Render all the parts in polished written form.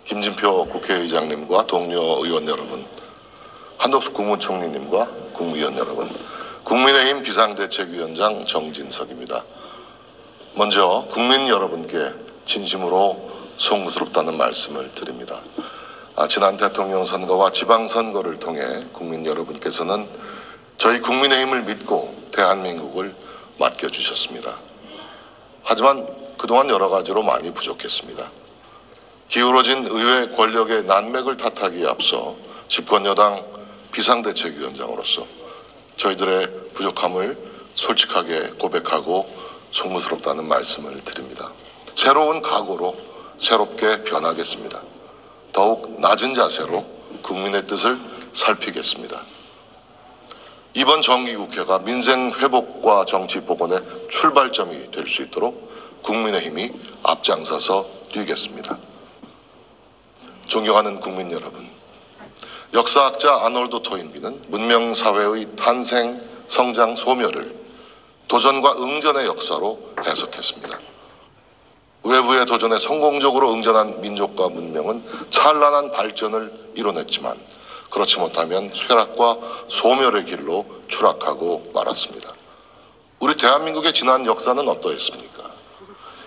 김진표 국회의장님과 동료 의원 여러분, 한덕수 국무총리님과 국무위원 여러분, 국민의힘 비상대책위원장 정진석입니다. 먼저 국민 여러분께 진심으로 송구스럽다는 말씀을 드립니다. 지난 대통령 선거와 지방선거를 통해 국민 여러분께서는 저희 국민의힘을 믿고 대한민국을 맡겨주셨습니다. 하지만 그동안 여러 가지로 많이 부족했습니다. 기울어진 의회 권력의 난맥을 탓하기에 앞서 집권여당 비상대책위원장으로서 저희들의 부족함을 솔직하게 고백하고 송구스럽다는 말씀을 드립니다. 새로운 각오로 새롭게 변하겠습니다. 더욱 낮은 자세로 국민의 뜻을 살피겠습니다. 이번 정기국회가 민생 회복과 정치 복원의 출발점이 될 수 있도록 국민의힘이 앞장서서 뛰겠습니다. 존경하는 국민 여러분, 역사학자 아놀드 토인비는 문명사회의 탄생, 성장, 소멸을 도전과 응전의 역사로 해석했습니다. 외부의 도전에 성공적으로 응전한 민족과 문명은 찬란한 발전을 이뤄냈지만 그렇지 못하면 쇠락과 소멸의 길로 추락하고 말았습니다. 우리 대한민국의 지난 역사는 어떠했습니까?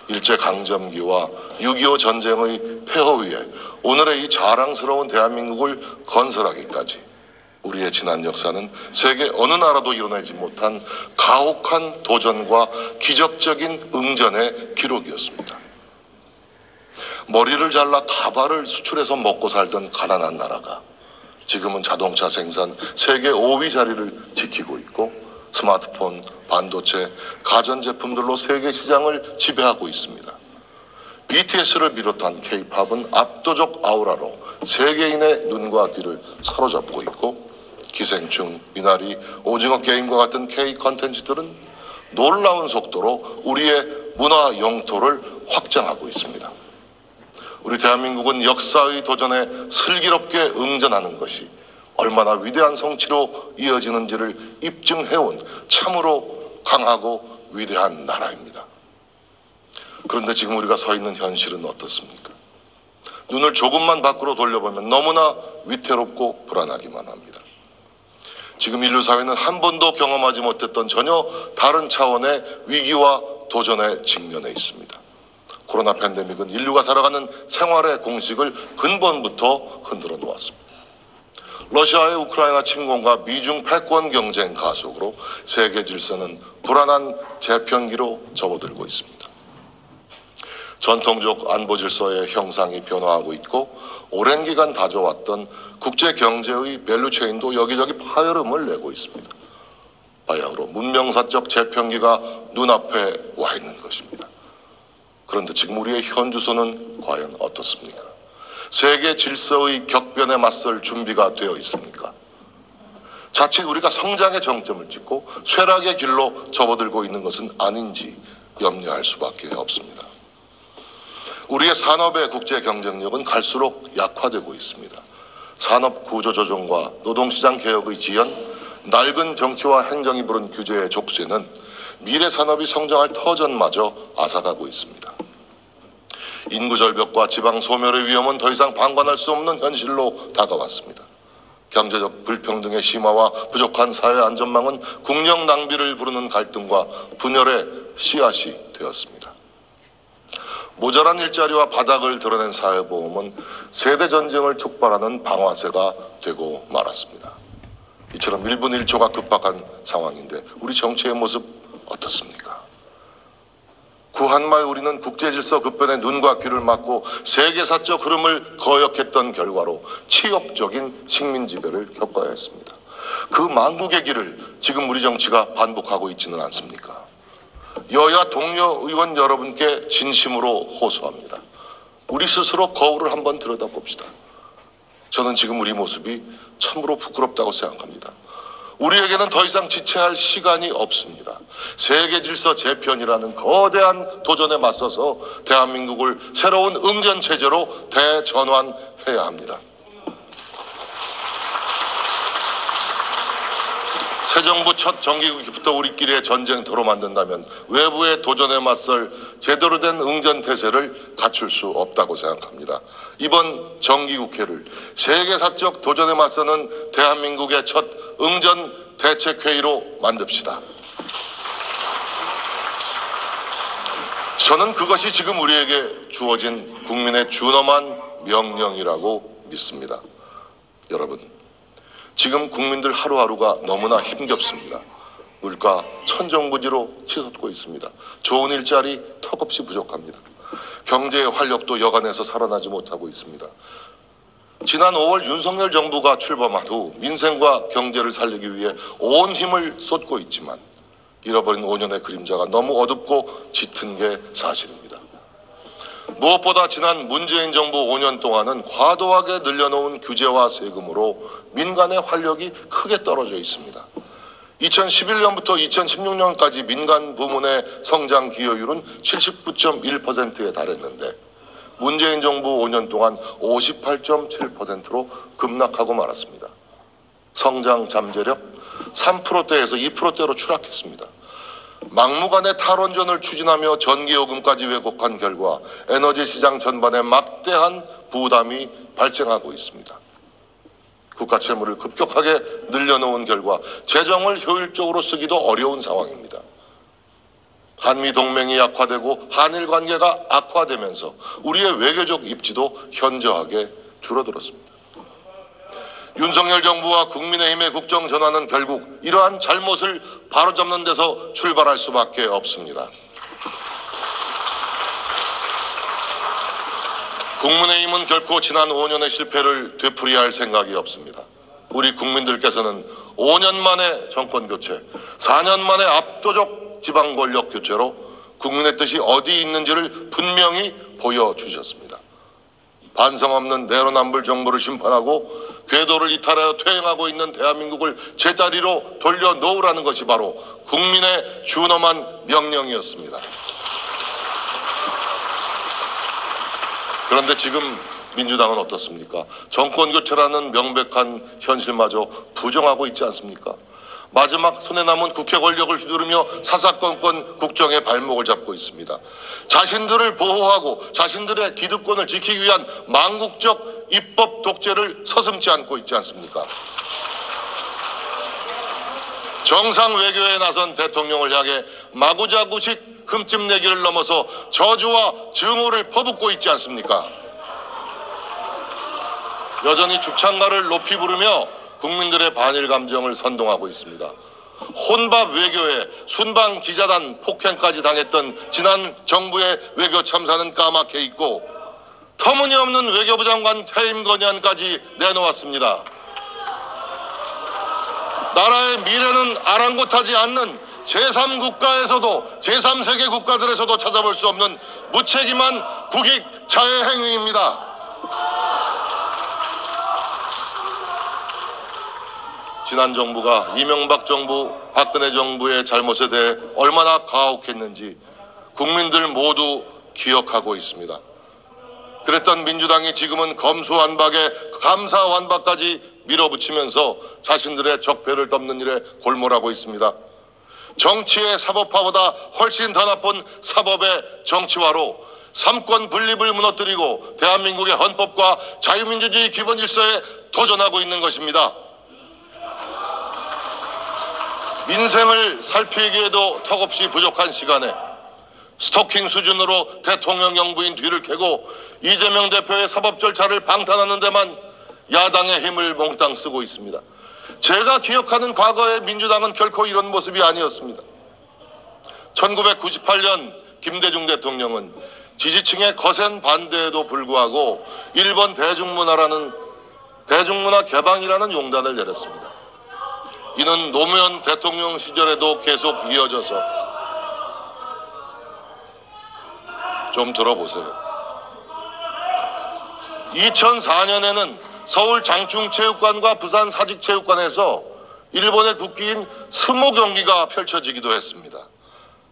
일제강점기와 6.25 전쟁의 폐허 위에 오늘의 이 자랑스러운 대한민국을 건설하기까지 우리의 지난 역사는 세계 어느 나라도 이뤄내지 못한 가혹한 도전과 기적적인 응전의 기록이었습니다. 머리를 잘라 가발을 수출해서 먹고 살던 가난한 나라가 지금은 자동차 생산 세계 5위 자리를 지키고 있고 스마트폰, 반도체, 가전제품들로 세계 시장을 지배하고 있습니다. BTS를 비롯한 K-팝은 압도적 아우라로 세계인의 눈과 귀를 사로잡고 있고 기생충, 미나리, 오징어 게임과 같은 K-컨텐츠들은 놀라운 속도로 우리의 문화 영토를 확장하고 있습니다. 우리 대한민국은 역사의 도전에 슬기롭게 응전하는 것이 얼마나 위대한 성취로 이어지는지를 입증해온 참으로 강하고 위대한 나라입니다. 그런데 지금 우리가 서 있는 현실은 어떻습니까? 눈을 조금만 밖으로 돌려보면 너무나 위태롭고 불안하기만 합니다. 지금 인류 사회는 한 번도 경험하지 못했던 전혀 다른 차원의 위기와 도전에 직면해 있습니다. 코로나 팬데믹은 인류가 살아가는 생활의 공식을 근본부터 흔들어 놓았습니다. 러시아의 우크라이나 침공과 미중 패권 경쟁 가속으로 세계 질서는 불안한 재편기로 접어들고 있습니다. 전통적 안보 질서의 형상이 변화하고 있고 오랜 기간 다져왔던 국제 경제의 밸류체인도 여기저기 파열음을 내고 있습니다. 바야흐로 문명사적 재편기가 눈앞에 와 있는 것입니다. 그런데 지금 우리의 현주소는 과연 어떻습니까? 세계 질서의 격변에 맞설 준비가 되어 있습니까? 자칫 우리가 성장의 정점을 찍고 쇠락의 길로 접어들고 있는 것은 아닌지 염려할 수밖에 없습니다. 우리의 산업의 국제 경쟁력은 갈수록 약화되고 있습니다. 산업 구조 조정과 노동시장 개혁의 지연, 낡은 정치와 행정이 부른 규제의 족쇄는 미래 산업이 성장할 터전마저 앗아가고 있습니다. 인구 절벽과 지방 소멸의 위험은 더 이상 방관할 수 없는 현실로 다가왔습니다. 경제적 불평등의 심화와 부족한 사회 안전망은 국력 낭비를 부르는 갈등과 분열의 씨앗이 되었습니다. 모자란 일자리와 바닥을 드러낸 사회보험은 세대 전쟁을 촉발하는 방아쇠가 되고 말았습니다. 이처럼 1분 1초가 급박한 상황인데 우리 정치의 모습 어떻습니까? 구한말 우리는 국제질서 급변에 눈과 귀를 막고 세계사적 흐름을 거역했던 결과로 치욕적인 식민지배를 겪어야 했습니다. 그 망국의 길을 지금 우리 정치가 반복하고 있지는 않습니까? 여야 동료 의원 여러분께 진심으로 호소합니다. 우리 스스로 거울을 한번 들여다봅시다. 저는 지금 우리 모습이 참으로 부끄럽다고 생각합니다. 우리에게는 더 이상 지체할 시간이 없습니다. 세계 질서 재편이라는 거대한 도전에 맞서서 대한민국을 새로운 응전 체제로 대전환해야 합니다. 새 정부 첫 정기국회부터 우리끼리의 전쟁터로 만든다면 외부의 도전에 맞설 제대로 된 응전태세를 갖출 수 없다고 생각합니다. 이번 정기국회를 세계사적 도전에 맞서는 대한민국의 첫 응전대책회의로 만듭시다. 저는 그것이 지금 우리에게 주어진 국민의 준엄한 명령이라고 믿습니다. 여러분, 지금 국민들 하루하루가 너무나 힘겹습니다. 물가 천정부지로 치솟고 있습니다. 좋은 일자리 턱없이 부족합니다. 경제의 활력도 여간에서 살아나지 못하고 있습니다. 지난 5월 윤석열 정부가 출범한 후 민생과 경제를 살리기 위해 온 힘을 쏟고 있지만 잃어버린 5년의 그림자가 너무 어둡고 짙은 게 사실입니다. 무엇보다 지난 문재인 정부 5년 동안은 과도하게 늘려놓은 규제와 세금으로 민간의 활력이 크게 떨어져 있습니다. 2011년부터 2016년까지 민간 부문의 성장 기여율은 79.1%에 달했는데 문재인 정부 5년 동안 58.7%로 급락하고 말았습니다. 성장 잠재력 3%대에서 2%대로 추락했습니다. 막무가내 탈원전을 추진하며 전기요금까지 왜곡한 결과 에너지 시장 전반에 막대한 부담이 발생하고 있습니다. 국가 채무를 급격하게 늘려놓은 결과 재정을 효율적으로 쓰기도 어려운 상황입니다. 한미 동맹이 약화되고 한일 관계가 악화되면서 우리의 외교적 입지도 현저하게 줄어들었습니다. 윤석열 정부와 국민의힘의 국정 전환은 결국 이러한 잘못을 바로잡는 데서 출발할 수밖에 없습니다. 국민의힘은 결코 지난 5년의 실패를 되풀이할 생각이 없습니다. 우리 국민들께서는 5년 만에 정권 교체, 4년 만에 압도적 지방 권력 교체로 국민의 뜻이 어디 있는지를 분명히 보여주셨습니다. 반성 없는 내로남불 정부를 심판하고 궤도를 이탈하여 퇴행하고 있는 대한민국을 제자리로 돌려놓으라는 것이 바로 국민의 준엄한 명령이었습니다. 그런데 지금 민주당은 어떻습니까? 정권 교체라는 명백한 현실마저 부정하고 있지 않습니까? 마지막 손에 남은 국회 권력을 휘두르며 사사건건 국정의 발목을 잡고 있습니다. 자신들을 보호하고 자신들의 기득권을 지키기 위한 망국적 입법 독재를 서슴지 않고 있지 않습니까? 정상 외교에 나선 대통령을 향해 마구자구식 흠집내기를 넘어서 저주와 증오를 퍼붓고 있지 않습니까? 여전히 죽창가를 높이 부르며 국민들의 반일 감정을 선동하고 있습니다. 혼밥 외교에 순방 기자단 폭행까지 당했던 지난 정부의 외교 참사는 까맣게 있고 터무니없는 외교부 장관 퇴임 건의안까지 내놓았습니다. 나라의 미래는 아랑곳하지 않는 제3국가에서도 제3세계 국가들에서도 찾아볼 수 없는 무책임한 국익 자해 행위입니다. 지난 정부가 이명박 정부, 박근혜 정부의 잘못에 대해 얼마나 가혹했는지 국민들 모두 기억하고 있습니다. 그랬던 민주당이 지금은 검수완박에 감사완박까지 밀어붙이면서 자신들의 적폐를 덮는 일에 골몰하고 있습니다. 정치의 사법화보다 훨씬 더 나쁜 사법의 정치화로 삼권 분립을 무너뜨리고 대한민국의 헌법과 자유민주주의 기본 질서에 도전하고 있는 것입니다. 민생을 살피기에도 턱없이 부족한 시간에 스토킹 수준으로 대통령 영부인 뒤를 캐고 이재명 대표의 사법 절차를 방탄하는 데만 야당의 힘을 몽땅 쓰고 있습니다. 제가 기억하는 과거의 민주당은 결코 이런 모습이 아니었습니다. 1998년 김대중 대통령은 지지층의 거센 반대에도 불구하고 일본 대중문화 개방이라는 용단을 내렸습니다. 이는 노무현 대통령 시절에도 계속 이어져서 좀 들어보세요. 2004년에는 서울 장충체육관과 부산 사직체육관에서 일본의 국기인 스모 경기가 펼쳐지기도 했습니다.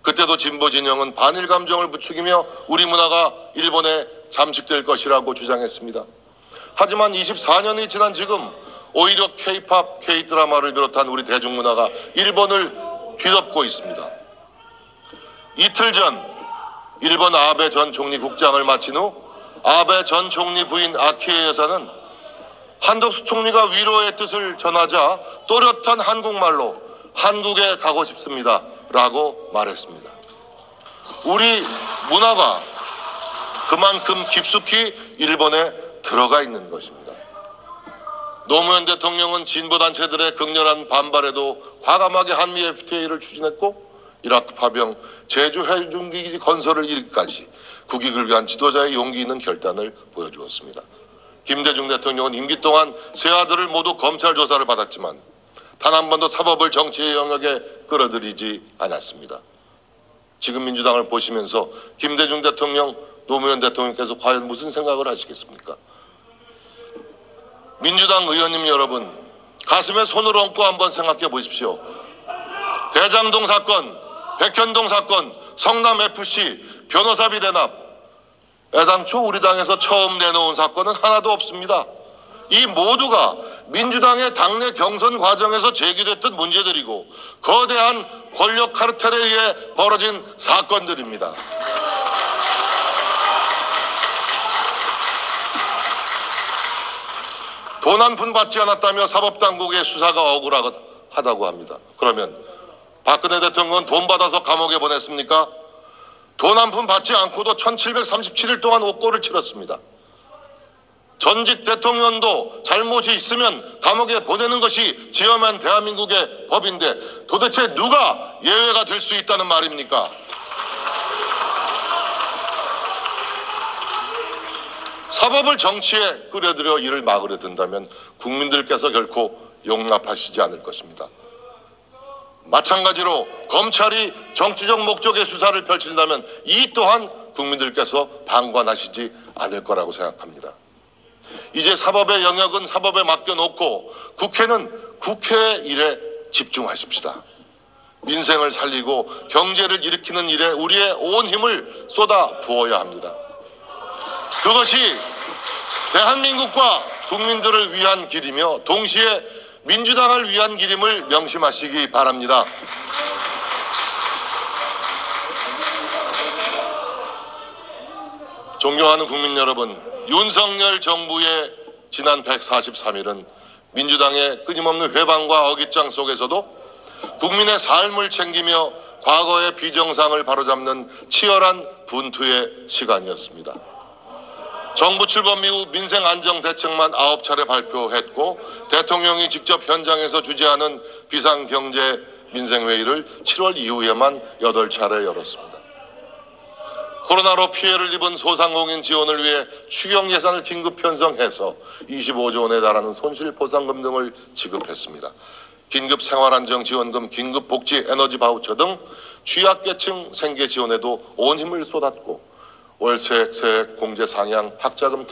그때도 진보 진영은 반일 감정을 부추기며 우리 문화가 일본에 잠식될 것이라고 주장했습니다. 하지만 24년이 지난 지금 오히려 K-팝, K-드라마를 비롯한 우리 대중문화가 일본을 뒤덮고 있습니다. 이틀 전 일본 아베 전 총리 국장을 마친 후 아베 전 총리 부인 아키에 여사는 한덕수 총리가 위로의 뜻을 전하자 또렷한 한국말로 한국에 가고 싶습니다 라고 말했습니다. 우리 문화가 그만큼 깊숙이 일본에 들어가 있는 것입니다. 노무현 대통령은 진보단체들의 극렬한 반발에도 과감하게 한미 FTA를 추진했고 이라크 파병, 제주 해군기지 건설을 이르기까지 국익을 위한 지도자의 용기 있는 결단을 보여주었습니다. 김대중 대통령은 임기 동안 세 아들을 모두 검찰 조사를 받았지만 단 한 번도 사법을 정치의 영역에 끌어들이지 않았습니다. 지금 민주당을 보시면서 김대중 대통령, 노무현 대통령께서 과연 무슨 생각을 하시겠습니까? 민주당 의원님 여러분, 가슴에 손을 얹고 한번 생각해 보십시오. 대장동 사건, 백현동 사건, 성남FC, 변호사비 대납, 애당초 우리 당에서 처음 내놓은 사건은 하나도 없습니다. 이 모두가 민주당의 당내 경선 과정에서 제기됐던 문제들이고 거대한 권력 카르텔에 의해 벌어진 사건들입니다. 돈 한 푼 받지 않았다며 사법당국의 수사가 억울하다고 합니다. 그러면 박근혜 대통령은 돈 받아서 감옥에 보냈습니까? 돈 한 푼 받지 않고도 1737일 동안 옥고를 치렀습니다. 전직 대통령도 잘못이 있으면 감옥에 보내는 것이 지엄한 대한민국의 법인데 도대체 누가 예외가 될 수 있다는 말입니까? 사법을 정치에 끌어들여 이를 막으려 든다면 국민들께서 결코 용납하시지 않을 것입니다. 마찬가지로 검찰이 정치적 목적의 수사를 펼친다면 이 또한 국민들께서 방관하시지 않을 거라고 생각합니다. 이제 사법의 영역은 사법에 맡겨놓고 국회는 국회의 일에 집중하십시다. 민생을 살리고 경제를 일으키는 일에 우리의 온 힘을 쏟아 부어야 합니다. 그것이 대한민국과 국민들을 위한 길이며 동시에 민주당을 위한 길임을 명심하시기 바랍니다. 존경하는 국민 여러분, 윤석열 정부의 지난 143일은 민주당의 끊임없는 회방과 어깃장 속에서도 국민의 삶을 챙기며 과거의 비정상을 바로잡는 치열한 분투의 시간이었습니다. 정부 출범 이후 민생 안정 대책만 9차례 발표했고 대통령이 직접 현장에서 주재하는 비상경제 민생회의를 7월 이후에만 8차례 열었습니다. 코로나로 피해를 입은 소상공인 지원을 위해 추경 예산을 긴급 편성해서 25조 원에 달하는 손실보상금 등을 지급했습니다. 긴급 생활안정지원금, 긴급복지 에너지 바우처 등 취약계층 생계 지원에도 온 힘을 쏟았고 월세, 세액, 공제 상향, 학자금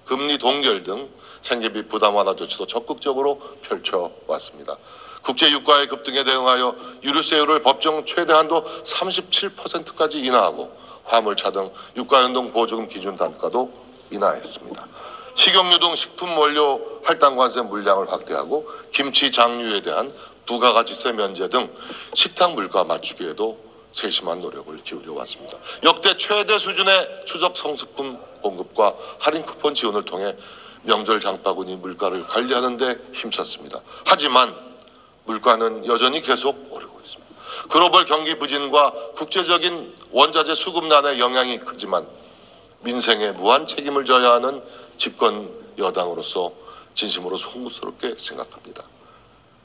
금리 동결 등 생계비 부담 완화 조치도 적극적으로 펼쳐왔습니다. 국제 유가의 급등에 대응하여 유류세율을 법정 최대 한도 37%까지 인하하고 화물차 등 유가연동 보조금 기준 단가도 인하했습니다. 식용유 등 식품 원료 할당 관세 물량을 확대하고 김치, 장류에 대한 부가가치세 면제 등 식탁 물가 맞추기에도 세심한 노력을 기울여 왔습니다. 역대 최대 수준의 추석 성수품 공급과 할인 쿠폰 지원을 통해 명절 장바구니 물가를 관리하는 데 힘썼습니다. 하지만 물가는 여전히 계속 오르고 있습니다. 글로벌 경기 부진과 국제적인 원자재 수급난의 영향이 크지만 민생에 무한 책임을 져야 하는 집권 여당으로서 진심으로 송구스럽게 생각합니다.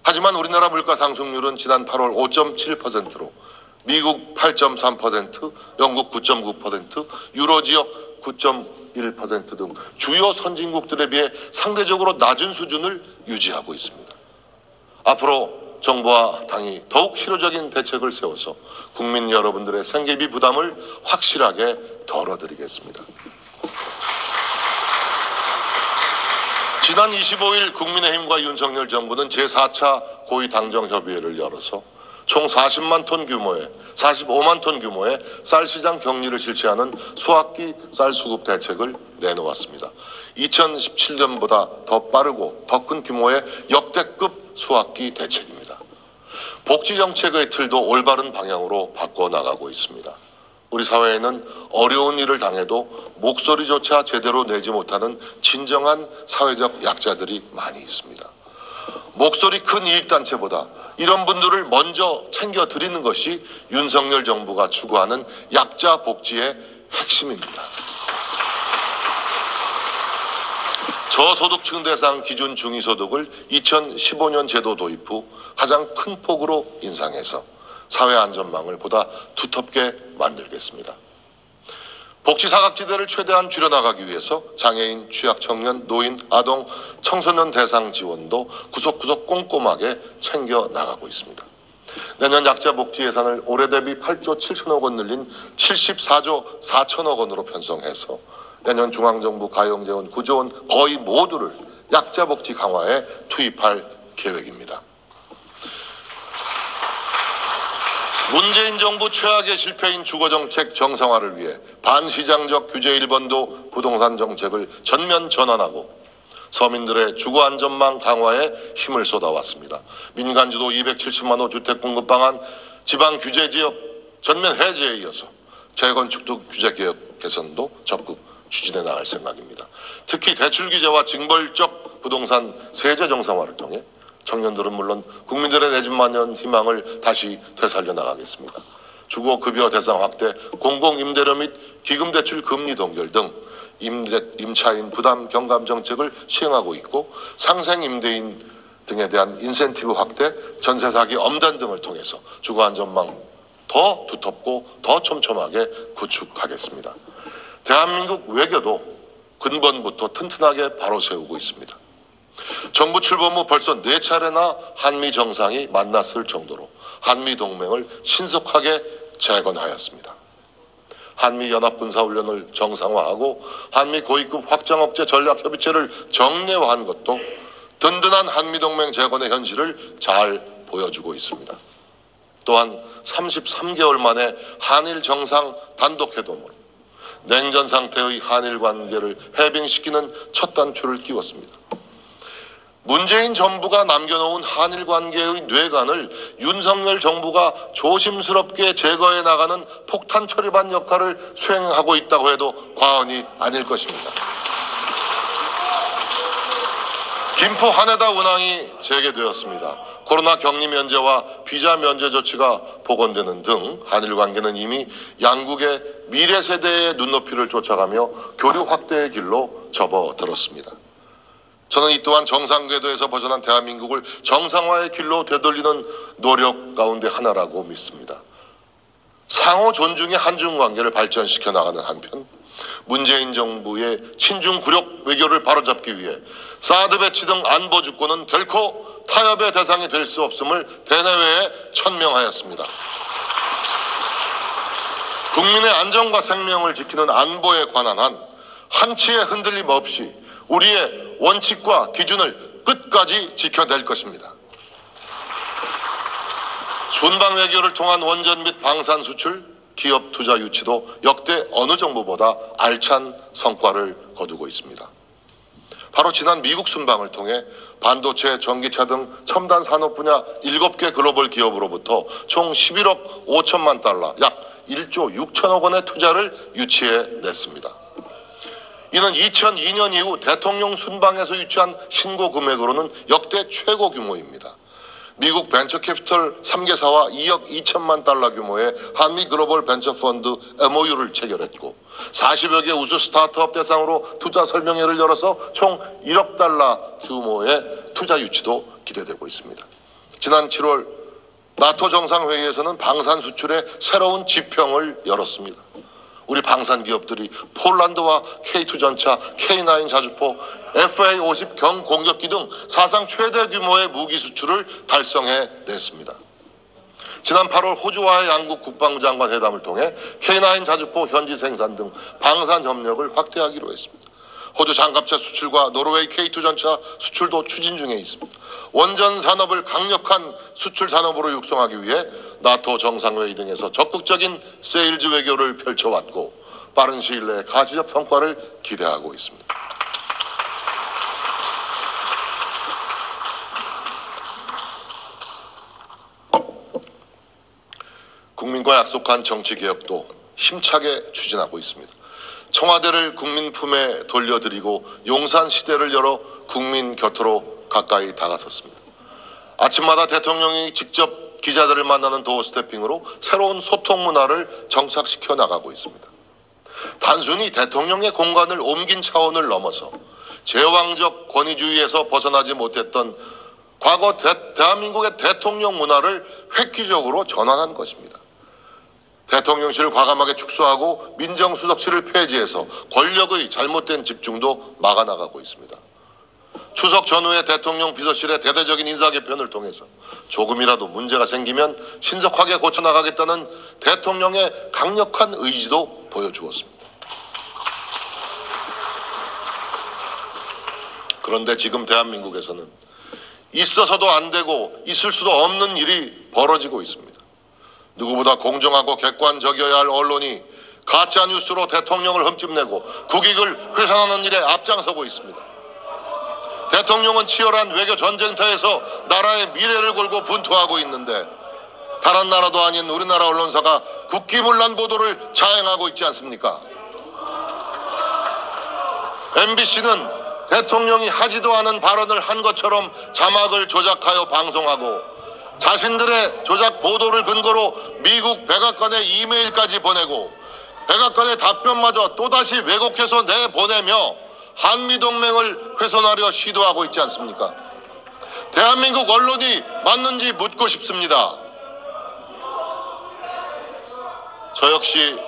하지만 우리나라 물가 상승률은 지난 8월 5.7%로 미국 8.3%, 영국 9.9%, 유로 지역 9.1% 등 주요 선진국들에 비해 상대적으로 낮은 수준을 유지하고 있습니다. 앞으로 정부와 당이 더욱 실효적인 대책을 세워서 국민 여러분들의 생계비 부담을 확실하게 덜어드리겠습니다. 지난 25일 국민의힘과 윤석열 정부는 제4차 고위당정협의회를 열어서 총 45만 톤 규모의 쌀 시장 격리를 실시하는 수학기 쌀 수급 대책을 내놓았습니다. 2017년보다 더 빠르고 더 큰 규모의 역대급 수학기 대책입니다. 복지 정책의 틀도 올바른 방향으로 바꿔나가고 있습니다. 우리 사회에는 어려운 일을 당해도 목소리조차 제대로 내지 못하는 진정한 사회적 약자들이 많이 있습니다. 목소리 큰 이익단체보다 이런 분들을 먼저 챙겨드리는 것이 윤석열 정부가 추구하는 약자 복지의 핵심입니다. 저소득층 대상 기준 중위소득을 2015년 제도 도입 후 가장 큰 폭으로 인상해서 사회 안전망을 보다 두텁게 만들겠습니다. 복지 사각지대를 최대한 줄여나가기 위해서 장애인, 취약청년, 노인, 아동, 청소년 대상 지원도 구석구석 꼼꼼하게 챙겨나가고 있습니다. 내년 약자 복지 예산을 올해 대비 8조 7천억 원 늘린 74조 4천억 원으로 편성해서 내년 중앙정부 가용재원 9조 원 거의 모두를 약자 복지 강화에 투입할 계획입니다. 문재인 정부 최악의 실패인 주거정책 정상화를 위해 반시장적 규제 1번도 부동산 정책을 전면 전환하고 서민들의 주거 안전망 강화에 힘을 쏟아왔습니다. 민간주도 270만 호 주택 공급 방안, 지방 규제 지역 전면 해제에 이어서 재건축도 규제 개혁 개선도 적극 추진해 나갈 생각입니다. 특히 대출 규제와 징벌적 부동산 세제 정상화를 통해 청년들은 물론 국민들의 내 집 마련 희망을 다시 되살려 나가겠습니다. 주거급여 대상 확대, 공공임대료 및 기금대출 금리 동결 등 임차인 부담 경감 정책을 시행하고 있고 상생임대인 등에 대한 인센티브 확대, 전세 사기 엄단 등을 통해서 주거 안전망 더 두텁고 더 촘촘하게 구축하겠습니다. 대한민국 외교도 근본부터 튼튼하게 바로 세우고 있습니다. 정부 출범 후 벌써 4차례나 한미 정상이 만났을 정도로 한미 동맹을 신속하게 재건하였습니다. 한미 연합군사훈련을 정상화하고 한미 고위급 확장억제 전략협의체를 정례화한 것도 든든한 한미 동맹 재건의 현실을 잘 보여주고 있습니다. 또한 33개월 만에 한일 정상 단독회동으로 냉전 상태의 한일 관계를 해빙시키는 첫 단추를 끼웠습니다. 문재인 정부가 남겨놓은 한일 관계의 뇌관을 윤석열 정부가 조심스럽게 제거해 나가는 폭탄 처리반 역할을 수행하고 있다고 해도 과언이 아닐 것입니다. 김포 하네다 운항이 재개되었습니다. 코로나 격리 면제와 비자 면제 조치가 복원되는 등 한일 관계는 이미 양국의 미래 세대의 눈높이를 쫓아가며 교류 확대의 길로 접어들었습니다. 저는 이 또한 정상궤도에서 벗어난 대한민국을 정상화의 길로 되돌리는 노력 가운데 하나라고 믿습니다. 상호 존중의 한중 관계를 발전시켜 나가는 한편 문재인 정부의 친중 굴욕 외교를 바로잡기 위해 사드 배치 등 안보 주권은 결코 타협의 대상이 될 수 없음을 대내외에 천명하였습니다. 국민의 안전과 생명을 지키는 안보에 관한 한 한치의 흔들림 없이 우리의 원칙과 기준을 끝까지 지켜낼 것입니다. 순방 외교를 통한 원전 및 방산 수출, 기업 투자 유치도 역대 어느 정부보다 알찬 성과를 거두고 있습니다. 바로 지난 미국 순방을 통해 반도체, 전기차 등 첨단 산업 분야 7개 글로벌 기업으로부터 총 11억 5천만 달러, 약 1조 6천억 원의 투자를 유치해냈습니다. 이는 2002년 이후 대통령 순방에서 유치한 신고 금액으로는 역대 최고 규모입니다. 미국 벤처캐피털 3개사와 2억 2천만 달러 규모의 한미 글로벌 벤처 펀드 MOU를 체결했고 40여 개 우수 스타트업 대상으로 투자 설명회를 열어서 총 1억 달러 규모의 투자 유치도 기대되고 있습니다. 지난 7월 나토 정상회의에서는 방산 수출의 새로운 지평을 열었습니다. 우리 방산 기업들이 폴란드와 K2전차, K9 자주포, FA-50 경공격기 등 사상 최대 규모의 무기 수출을 달성해냈습니다. 지난 8월 호주와의 양국 국방부 장관 회담을 통해 K9 자주포 현지 생산 등 방산 협력을 확대하기로 했습니다. 호주 장갑차 수출과 노르웨이 K2 전차 수출도 추진 중에 있습니다. 원전 산업을 강력한 수출 산업으로 육성하기 위해 나토 정상회의 등에서 적극적인 세일즈 외교를 펼쳐왔고 빠른 시일 내에 가시적 성과를 기대하고 있습니다. 국민과 약속한 정치개혁도 힘차게 추진하고 있습니다. 청와대를 국민 품에 돌려드리고 용산 시대를 열어 국민 곁으로 가까이 다가섰습니다. 아침마다 대통령이 직접 기자들을 만나는 도어 스태핑으로 새로운 소통 문화를 정착시켜 나가고 있습니다. 단순히 대통령의 공간을 옮긴 차원을 넘어서 제왕적 권위주의에서 벗어나지 못했던 과거 대한민국의 대통령 문화를 획기적으로 전환한 것입니다. 대통령실을 과감하게 축소하고 민정수석실을 폐지해서 권력의 잘못된 집중도 막아나가고 있습니다. 추석 전후에 대통령 비서실의 대대적인 인사 개편을 통해서 조금이라도 문제가 생기면 신속하게 고쳐나가겠다는 대통령의 강력한 의지도 보여주었습니다. 그런데 지금 대한민국에서는 있어서도 안 되고 있을 수도 없는 일이 벌어지고 있습니다. 누구보다 공정하고 객관적이어야 할 언론이 가짜뉴스로 대통령을 흠집내고 국익을 훼손하는 일에 앞장서고 있습니다. 대통령은 치열한 외교 전쟁터에서 나라의 미래를 걸고 분투하고 있는데 다른 나라도 아닌 우리나라 언론사가 국기문란 보도를 자행하고 있지 않습니까? MBC는 대통령이 하지도 않은 발언을 한 것처럼 자막을 조작하여 방송하고 자신들의 조작 보도를 근거로 미국 백악관에 이메일까지 보내고 백악관의 답변마저 또다시 왜곡해서 내보내며 한미동맹을 훼손하려 시도하고 있지 않습니까? 대한민국 언론이 맞는지 묻고 싶습니다. 저 역시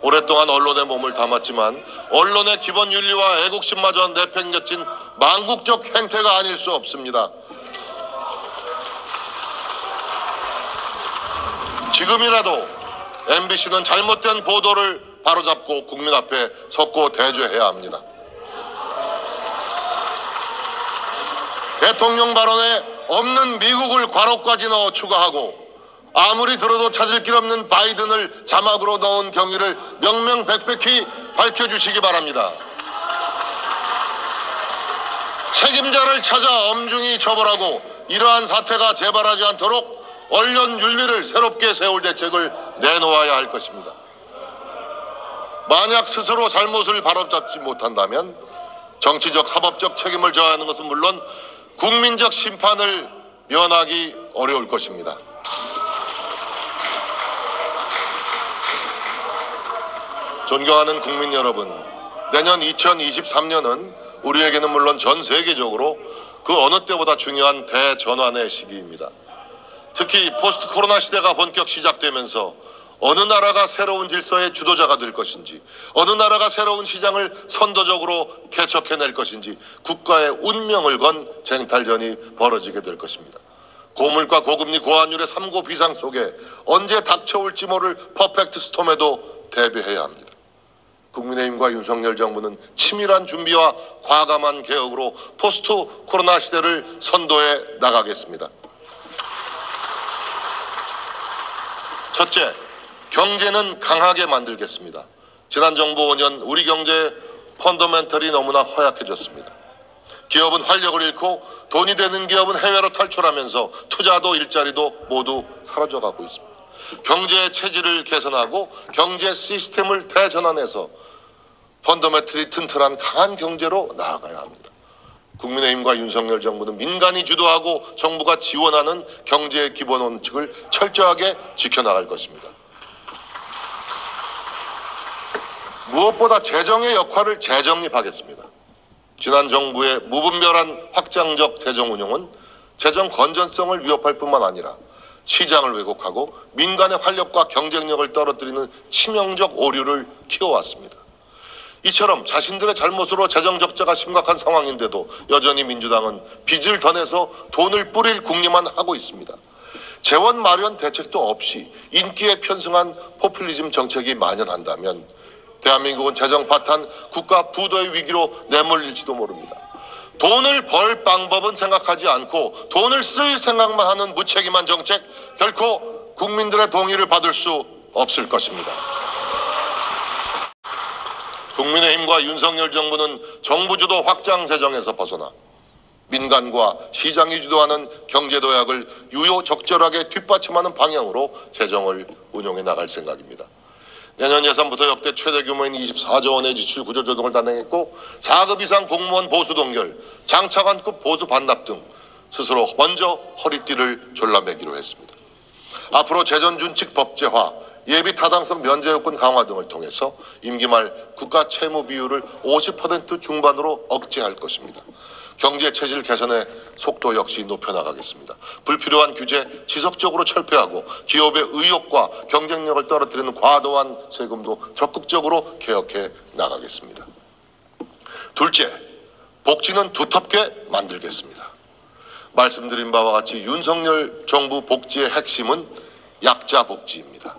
오랫동안 언론에 몸을 담았지만 언론의 기본 윤리와 애국심마저 내팽겨친 망국적 행태가 아닐 수 없습니다. 지금이라도 MBC는 잘못된 보도를 바로잡고 국민 앞에 섰고 대조해야 합니다. 대통령 발언에 없는 미국을 괄호까지 넣어 추가하고 아무리 들어도 찾을 길 없는 바이든을 자막으로 넣은 경위를 명명백백히 밝혀주시기 바랍니다. 책임자를 찾아 엄중히 처벌하고 이러한 사태가 재발하지 않도록 언론 윤리를 새롭게 세울 대책을 내놓아야 할 것입니다. 만약 스스로 잘못을 바로잡지 못한다면 정치적, 사법적 책임을 져야 하는 것은 물론 국민적 심판을 면하기 어려울 것입니다. 존경하는 국민 여러분, 내년 2023년은 우리에게는 물론 전 세계적으로 그 어느 때보다 중요한 대전환의 시기입니다. 특히 포스트 코로나 시대가 본격 시작되면서 어느 나라가 새로운 질서의 주도자가 될 것인지, 어느 나라가 새로운 시장을 선도적으로 개척해낼 것인지 국가의 운명을 건 쟁탈전이 벌어지게 될 것입니다. 고물가, 고금리, 고환율의 삼고 비상 속에 언제 닥쳐올지 모를 퍼펙트 스톰에도 대비해야 합니다. 국민의힘과 윤석열 정부는 치밀한 준비와 과감한 개혁으로 포스트 코로나 시대를 선도해 나가겠습니다. 첫째, 경제는 강하게 만들겠습니다. 지난 정부 5년 우리 경제의 펀더멘털이 너무나 허약해졌습니다. 기업은 활력을 잃고 돈이 되는 기업은 해외로 탈출하면서 투자도 일자리도 모두 사라져가고 있습니다. 경제의 체질을 개선하고 경제 시스템을 대전환해서 펀더멘털이 튼튼한 강한 경제로 나아가야 합니다. 국민의힘과 윤석열 정부는 민간이 주도하고 정부가 지원하는 경제의 기본 원칙을 철저하게 지켜나갈 것입니다. 무엇보다 재정의 역할을 재정립하겠습니다. 지난 정부의 무분별한 확장적 재정 운용은 재정 건전성을 위협할 뿐만 아니라 시장을 왜곡하고 민간의 활력과 경쟁력을 떨어뜨리는 치명적 오류를 키워왔습니다. 이처럼 자신들의 잘못으로 재정 적자가 심각한 상황인데도 여전히 민주당은 빚을 더 내서 돈을 뿌릴 궁리만 하고 있습니다. 재원 마련 대책도 없이 인기에 편승한 포퓰리즘 정책이 만연한다면 대한민국은 재정 파탄, 국가 부도의 위기로 내몰릴지도 모릅니다. 돈을 벌 방법은 생각하지 않고 돈을 쓸 생각만 하는 무책임한 정책, 결코 국민들의 동의를 받을 수 없을 것입니다. 국민의힘과 윤석열 정부는 정부 주도 확장 재정에서 벗어나 민간과 시장이 주도하는 경제 도약을 유효적절하게 뒷받침하는 방향으로 재정을 운용해 나갈 생각입니다. 내년 예산부터 역대 최대 규모인 24조 원의 지출 구조 조정을 단행했고 4급 이상 공무원 보수 동결, 장차관급 보수 반납 등 스스로 먼저 허리띠를 졸라매기로 했습니다. 앞으로 재정준칙 법제화, 예비 타당성 면제 요건 강화 등을 통해서 임기 말 국가 채무 비율을 50% 중반으로 억제할 것입니다. 경제 체질 개선의 속도 역시 높여나가겠습니다. 불필요한 규제 지속적으로 철폐하고 기업의 의욕과 경쟁력을 떨어뜨리는 과도한 세금도 적극적으로 개혁해 나가겠습니다. 둘째, 복지는 두텁게 만들겠습니다. 말씀드린 바와 같이 윤석열 정부 복지의 핵심은 약자 복지입니다.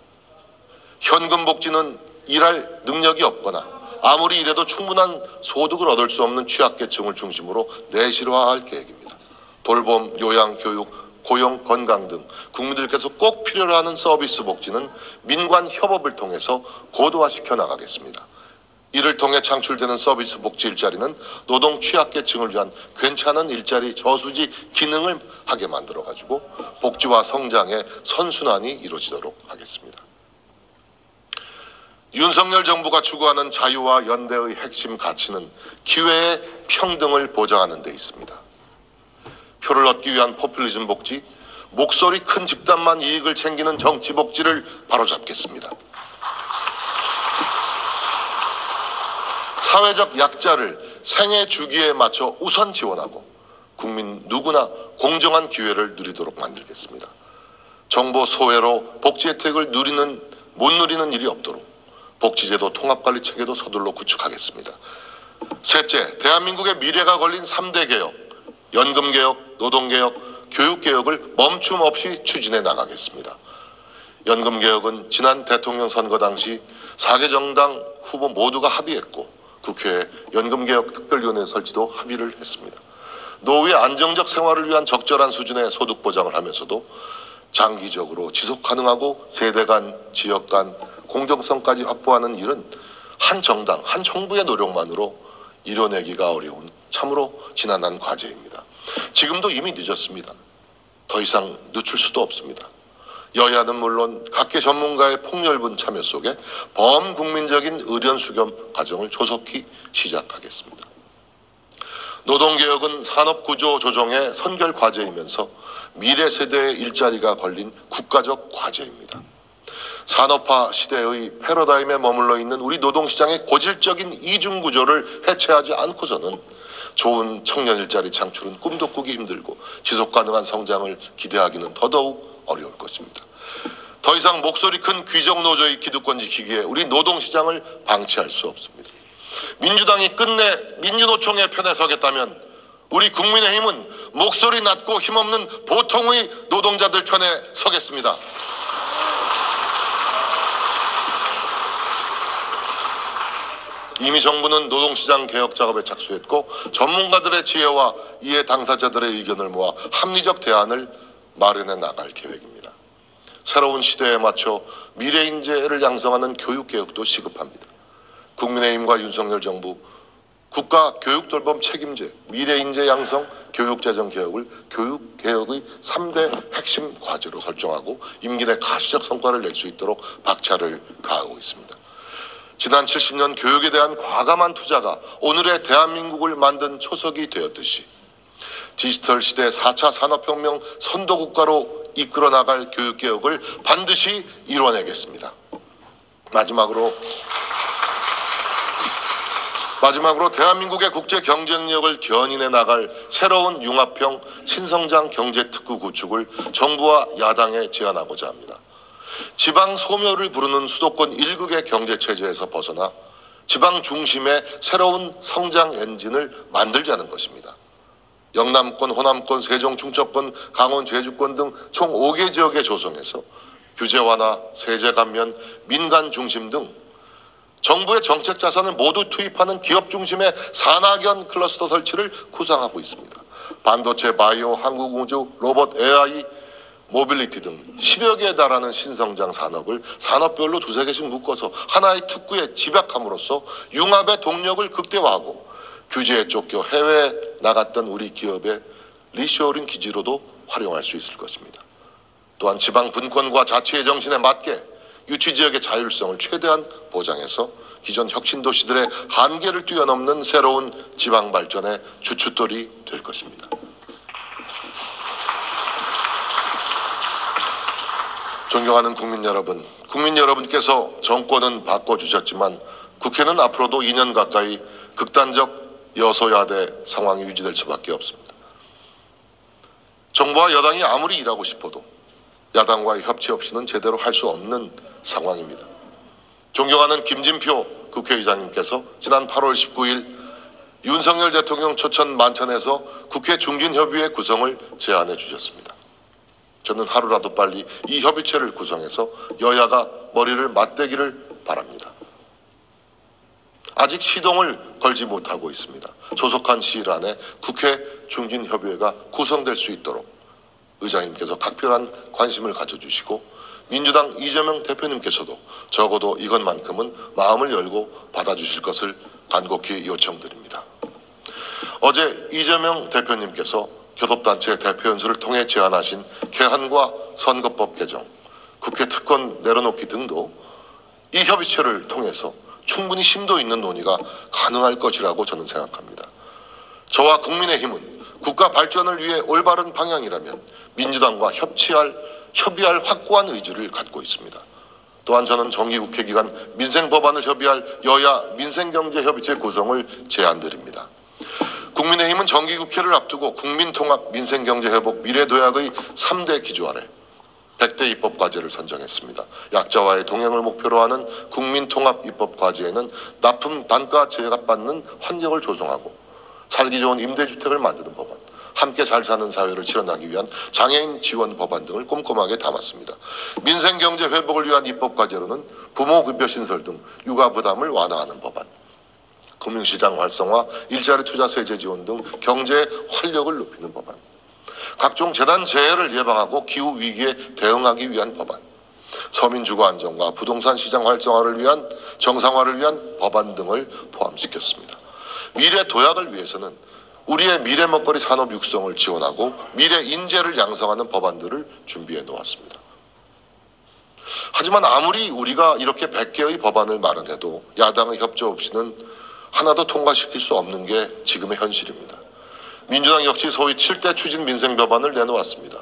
현금 복지는 일할 능력이 없거나 아무리 일해도 충분한 소득을 얻을 수 없는 취약계층을 중심으로 내실화할 계획입니다. 돌봄, 요양, 교육, 고용, 건강 등 국민들께서 꼭 필요로 하는 서비스 복지는 민관 협업을 통해서 고도화시켜 나가겠습니다. 이를 통해 창출되는 서비스 복지 일자리는 노동 취약계층을 위한 괜찮은 일자리 저수지 기능을 하게 만들어가지고 복지와 성장의 선순환이 이루어지도록 하겠습니다. 윤석열 정부가 추구하는 자유와 연대의 핵심 가치는 기회의 평등을 보장하는 데 있습니다. 표를 얻기 위한 포퓰리즘 복지, 목소리 큰 집단만 이익을 챙기는 정치 복지를 바로잡겠습니다. 사회적 약자를 생애 주기에 맞춰 우선 지원하고 국민 누구나 공정한 기회를 누리도록 만들겠습니다. 정보 소외로 복지 혜택을 못 누리는 일이 없도록 복지제도 통합관리 체계도 서둘러 구축하겠습니다. 셋째, 대한민국의 미래가 걸린 3대 개혁, 연금개혁, 노동개혁, 교육개혁을 멈춤 없이 추진해 나가겠습니다. 연금개혁은 지난 대통령 선거 당시 4개 정당 후보 모두가 합의했고 국회에 연금개혁 특별위원회 설치도 합의를 했습니다. 노후의 안정적 생활을 위한 적절한 수준의 소득 보장을 하면서도 장기적으로 지속 가능하고 세대 간, 지역 간 공정성까지 확보하는 일은 한 정당, 한 정부의 노력만으로 이뤄내기가 어려운 참으로 지난한 과제입니다. 지금도 이미 늦었습니다. 더 이상 늦출 수도 없습니다. 여야는 물론 각계 전문가의 폭넓은 참여 속에 범국민적인 의견수렴 과정을 조속히 시작하겠습니다. 노동개혁은 산업구조 조정의 선결 과제이면서 미래 세대의 일자리가 걸린 국가적 과제입니다. 산업화 시대의 패러다임에 머물러 있는 우리 노동시장의 고질적인 이중구조를 해체하지 않고서는 좋은 청년 일자리 창출은 꿈도 꾸기 힘들고 지속가능한 성장을 기대하기는 더더욱 어려울 것입니다. 더 이상 목소리 큰 귀족노조의 기득권 지키기에 우리 노동시장을 방치할 수 없습니다. 민주당이 끝내 민주노총의 편에 서겠다면 우리 국민의힘은 목소리 낮고 힘없는 보통의 노동자들 편에 서겠습니다. 이미 정부는 노동시장 개혁 작업에 착수했고 전문가들의 지혜와 이해 당사자들의 의견을 모아 합리적 대안을 마련해 나갈 계획입니다. 새로운 시대에 맞춰 미래인재를 양성하는 교육개혁도 시급합니다. 국민의힘과 윤석열 정부 국가 교육돌봄 책임제, 미래인재 양성, 교육재정 개혁을 교육개혁의 3대 핵심 과제로 설정하고 임기 내 가시적 성과를 낼 수 있도록 박차를 가하고 있습니다. 지난 70년 교육에 대한 과감한 투자가 오늘의 대한민국을 만든 초석이 되었듯이 디지털 시대 4차 산업혁명 선도국가로 이끌어 나갈 교육개혁을 반드시 이뤄내겠습니다. 마지막으로 대한민국의 국제 경쟁력을 견인해 나갈 새로운 융합형 신성장 경제특구 구축을 정부와 야당에 제안하고자 합니다. 지방 소멸을 부르는 수도권 일국의 경제체제에서 벗어나 지방 중심의 새로운 성장 엔진을 만들자는 것입니다. 영남권, 호남권, 세종, 충청권, 강원, 제주권 등 총 5개 지역에 조성해서 규제 완화, 세제 감면, 민간 중심 등 정부의 정책 자산을 모두 투입하는 기업 중심의 산학연 클러스터 설치를 구상하고 있습니다. 반도체, 바이오, 항공우주, 로봇, AI, 모빌리티 등 10여 개에 달하는 신성장 산업을 산업별로 두세 개씩 묶어서 하나의 특구에 집약함으로써 융합의 동력을 극대화하고 규제에 쫓겨 해외에 나갔던 우리 기업의 리쇼어링 기지로도 활용할 수 있을 것입니다. 또한 지방 분권과 자치의 정신에 맞게 유치지역의 자율성을 최대한 보장해서 기존 혁신도시들의 한계를 뛰어넘는 새로운 지방 발전의 주춧돌이 될 것입니다. 존경하는 국민 여러분께서 정권은 바꿔주셨지만 국회는 앞으로도 2년 가까이 극단적 여소야대 상황이 유지될 수밖에 없습니다. 정부와 여당이 아무리 일하고 싶어도 야당과의 협치 없이는 제대로 할 수 없는 상황입니다. 존경하는 김진표 국회의장님께서 지난 8월 19일 윤석열 대통령 초청 만찬에서 국회 중진협의회 구성을 제안해 주셨습니다. 저는 하루라도 빨리 이 협의체를 구성해서 여야가 머리를 맞대기를 바랍니다. 아직 시동을 걸지 못하고 있습니다. 조속한 시일 안에 국회 중진협의회가 구성될 수 있도록 의장님께서 각별한 관심을 가져주시고 민주당 이재명 대표님께서도 적어도 이것만큼은 마음을 열고 받아주실 것을 간곡히 요청드립니다. 어제 이재명 대표님께서 교섭단체 대표연설을 통해 제안하신 개헌과 선거법 개정, 국회 특권 내려놓기 등도 이 협의체를 통해서 충분히 심도 있는 논의가 가능할 것이라고 저는 생각합니다. 저와 국민의힘은 국가 발전을 위해 올바른 방향이라면 민주당과 협의할 확고한 의지를 갖고 있습니다. 또한 저는 정기국회 기간 민생법안을 협의할 여야 민생경제협의체 구성을 제안드립니다. 국민의힘은 정기국회를 앞두고 국민통합, 민생경제회복, 미래도약의 3대 기조 아래 100대 입법과제를 선정했습니다. 약자와의 동행을 목표로 하는 국민통합 입법과제에는 납품 단가 제값받는 환경을 조성하고 살기 좋은 임대주택을 만드는 법안, 함께 잘 사는 사회를 실현하기 위한 장애인 지원 법안 등을 꼼꼼하게 담았습니다. 민생경제 회복을 위한 입법과제로는 부모급여 신설 등 육아 부담을 완화하는 법안, 금융시장 활성화, 일자리 투자 세제 지원 등 경제의 활력을 높이는 법안, 각종 재난 재해를 예방하고 기후 위기에 대응하기 위한 법안, 서민 주거 안정과 부동산 시장 활성화를 위한 정상화를 위한 법안 등을 포함시켰습니다. 미래 도약을 위해서는 우리의 미래 먹거리 산업 육성을 지원하고 미래 인재를 양성하는 법안들을 준비해 놓았습니다. 하지만 아무리 우리가 이렇게 100개의 법안을 마련해도 야당의 협조 없이는 하나도 통과시킬 수 없는 게 지금의 현실입니다. 민주당 역시 소위 7대 추진 민생 법안을 내놓았습니다.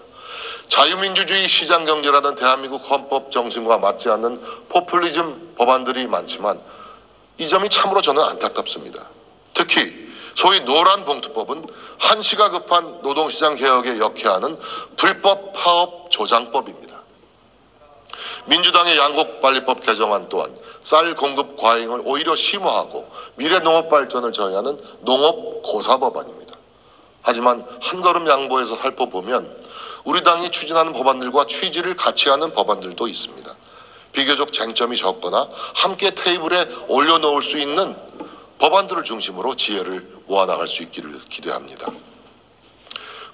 자유민주주의 시장경제라는 대한민국 헌법 정신과 맞지 않는 포퓰리즘 법안들이 많지만 이 점이 참으로 저는 안타깝습니다. 특히 소위 노란봉투법은 한시가 급한 노동시장 개혁에 역해하는 불법 파업 조장법입니다. 민주당의 양곡관리법 개정안 또한 쌀 공급 과잉을 오히려 심화하고 미래 농업 발전을 저해하는 농업 고사법안입니다. 하지만 한 걸음 양보해서 살펴보면 우리 당이 추진하는 법안들과 취지를 같이 하는 법안들도 있습니다. 비교적 쟁점이 적거나 함께 테이블에 올려놓을 수 있는 법안들을 중심으로 지혜를 모아나갈 수 있기를 기대합니다.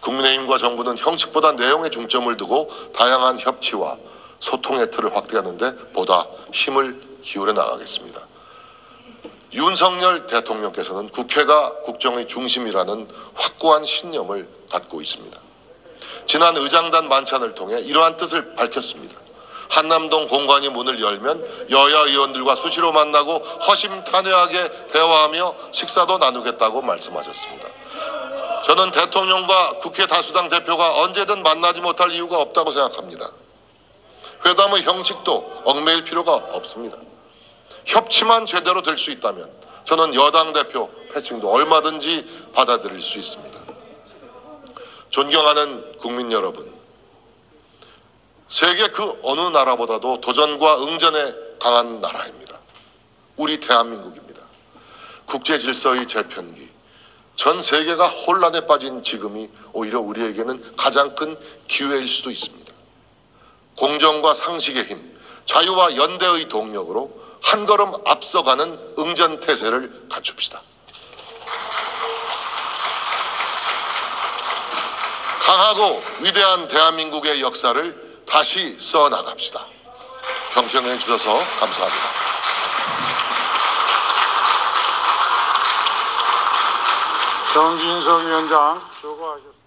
국민의힘과 정부는 형식보다 내용에 중점을 두고 다양한 협치와 소통의 틀을 확대하는 데 보다 힘을 기울여 나가겠습니다. 윤석열 대통령께서는 국회가 국정의 중심이라는 확고한 신념을 갖고 있습니다. 지난 의장단 만찬을 통해 이러한 뜻을 밝혔습니다. 한남동 공관이 문을 열면 여야 의원들과 수시로 만나고 허심탄회하게 대화하며 식사도 나누겠다고 말씀하셨습니다. 저는 대통령과 국회 다수당 대표가 언제든 만나지 못할 이유가 없다고 생각합니다. 회담의 형식도 얽매일 필요가 없습니다. 협치만 제대로 될 수 있다면 저는 여당 대표 패칭도 얼마든지 받아들일 수 있습니다. 존경하는 국민 여러분, 세계 그 어느 나라보다도 도전과 응전에 강한 나라입니다. 우리 대한민국입니다. 국제 질서의 재편기, 전 세계가 혼란에 빠진 지금이 오히려 우리에게는 가장 큰 기회일 수도 있습니다. 공정과 상식의 힘, 자유와 연대의 동력으로 한 걸음 앞서가는 응전태세를 갖춥시다. 강하고 위대한 대한민국의 역사를 다시 써나갑시다. 경청해 주셔서 감사합니다. 정진석 위원장 수고하셨습니다.